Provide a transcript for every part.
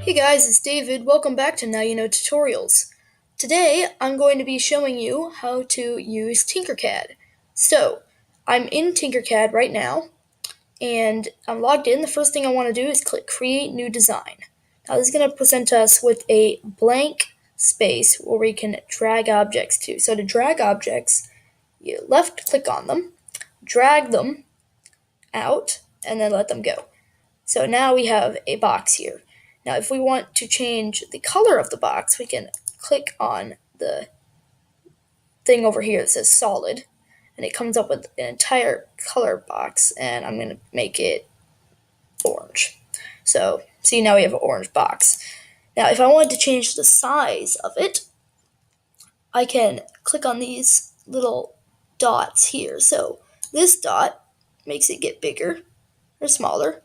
Hey guys, it's David. Welcome back to Now You Know Tutorials. Today, I'm going to be showing you how to use TinkerCAD. So, I'm in TinkerCAD right now, and I'm logged in. The first thing I want to do is click Create New Design. Now, this is going to present us with a blank space where we can drag objects to. So, to drag objects, you left-click on them, drag them out, and then let them go. So now we have a box here. Now if we want to change the color of the box, we can click on the thing over here that says solid, and it comes up with an entire color box, and I'm going to make it orange. So see, now we have an orange box. Now if I wanted to change the size of it, I can click on these little dots here. So this dot makes it get bigger or smaller,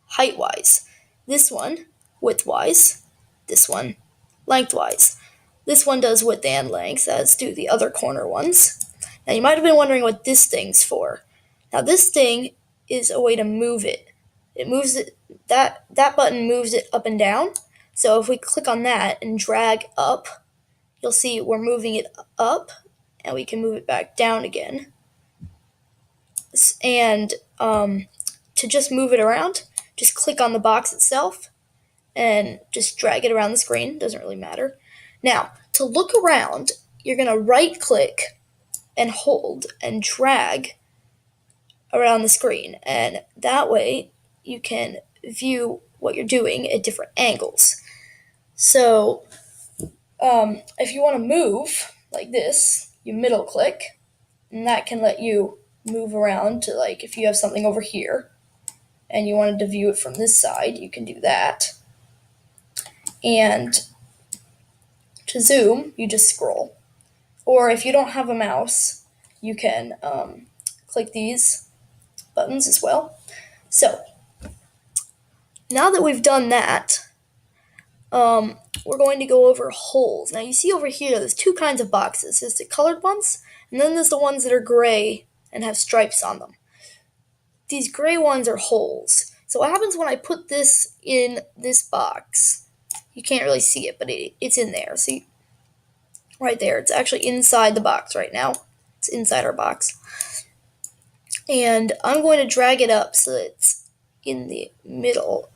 height-wise. This one, width-wise. This one, length-wise. This one does width and length, as do the other corner ones. Now, you might have been wondering what this thing's for. Now, this thing is a way to move it. It moves it, that button moves it up and down. So if we click on that and drag up, you'll see we're moving it up, and we can move it back down again. And to just move it around, just click on the box itself and just drag it around the screen. Doesn't really matter. Now, to look around, you're going to right click and hold and drag around the screen. And that way you can view what you're doing at different angles. So if you want to move like this, you middle click, and that can let you move around to, like, if you have something over here and you wanted to view it from this side, you can do that. And to zoom, you just scroll. Or if you don't have a mouse, you can click these buttons as well. So, now that we've done that, we're going to go over holes. Now you see over here, there's two kinds of boxes. There's the colored ones, and then there's the ones that are gray and have stripes on them. These gray ones are holes. So what happens when I put this in this box? You can't really see it, but it's in there. See, right there. It's actually inside the box right now. It's inside our box. And I'm going to drag it up so that it's in the middle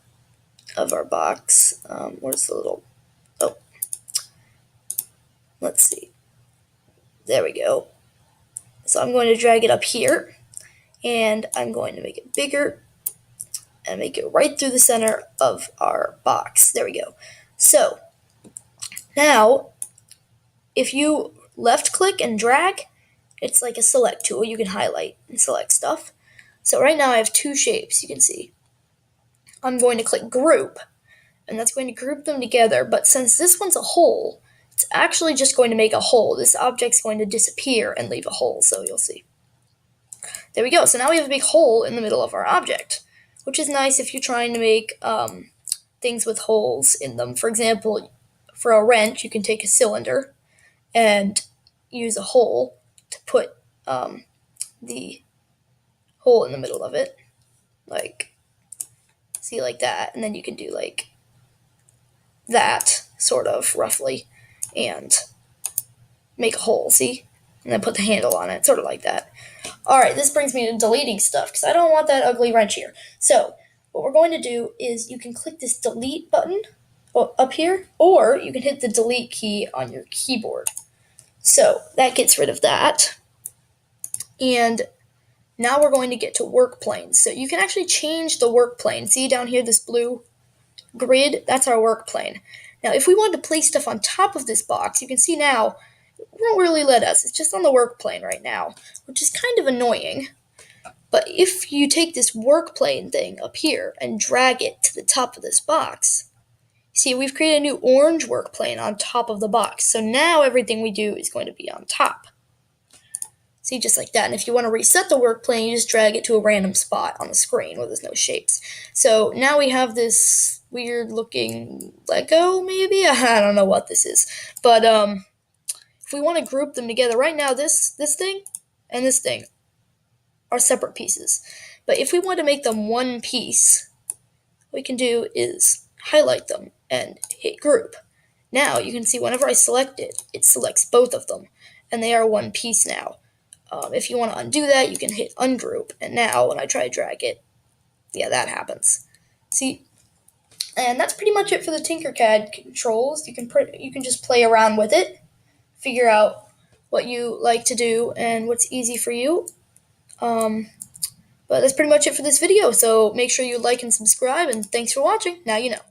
of our box. Where's the little... Oh. Let's see. There we go. So I'm going to drag it up here, and I'm going to make it bigger and make it right through the center of our box. There we go. So now, if you left click and drag, it's like a select tool. You can highlight and select stuff. So right now I have two shapes, you can see. I'm going to click group, and that's going to group them together. But since this one's a hole, it's actually just going to make a hole. This object's going to disappear and leave a hole, so you'll see. There we go. So now we have a big hole in the middle of our object, which is nice if you're trying to make things with holes in them. For example, for a wrench, you can take a cylinder and use a hole to put the hole in the middle of it, like, see, like that, and then you can do like that, sort of, roughly, and make a hole, see? And then put the handle on it, sort of like that. Alright, this brings me to deleting stuff, because I don't want that ugly wrench here. So, what we're going to do is you can click this delete button up here, or you can hit the delete key on your keyboard. So, that gets rid of that. And now we're going to get to work planes. So you can actually change the work plane. See down here, this blue grid? That's our work plane. Now, if we wanted to place stuff on top of this box, you can see now, it won't really let us. It's just on the work plane right now, which is kind of annoying. But if you take this work plane thing up here and drag it to the top of this box, see, we've created a new orange work plane on top of the box. So now everything we do is going to be on top. See, just like that. And if you want to reset the work plane, you just drag it to a random spot on the screen where there's no shapes. So now we have this weird looking Lego, maybe? I don't know what this is. But if we want to group them together, right now this thing and this thing are separate pieces. But if we want to make them one piece, what we can do is highlight them and hit group. Now you can see whenever I select it, it selects both of them, and they are one piece now. If you want to undo that, you can hit ungroup, and now when I try to drag it, yeah, that happens. See, and that's pretty much it for the Tinkercad controls. You can just play around with it, figure out what you like to do and what's easy for you. But that's pretty much it for this video. So make sure you like and subscribe, and thanks for watching. Now you know.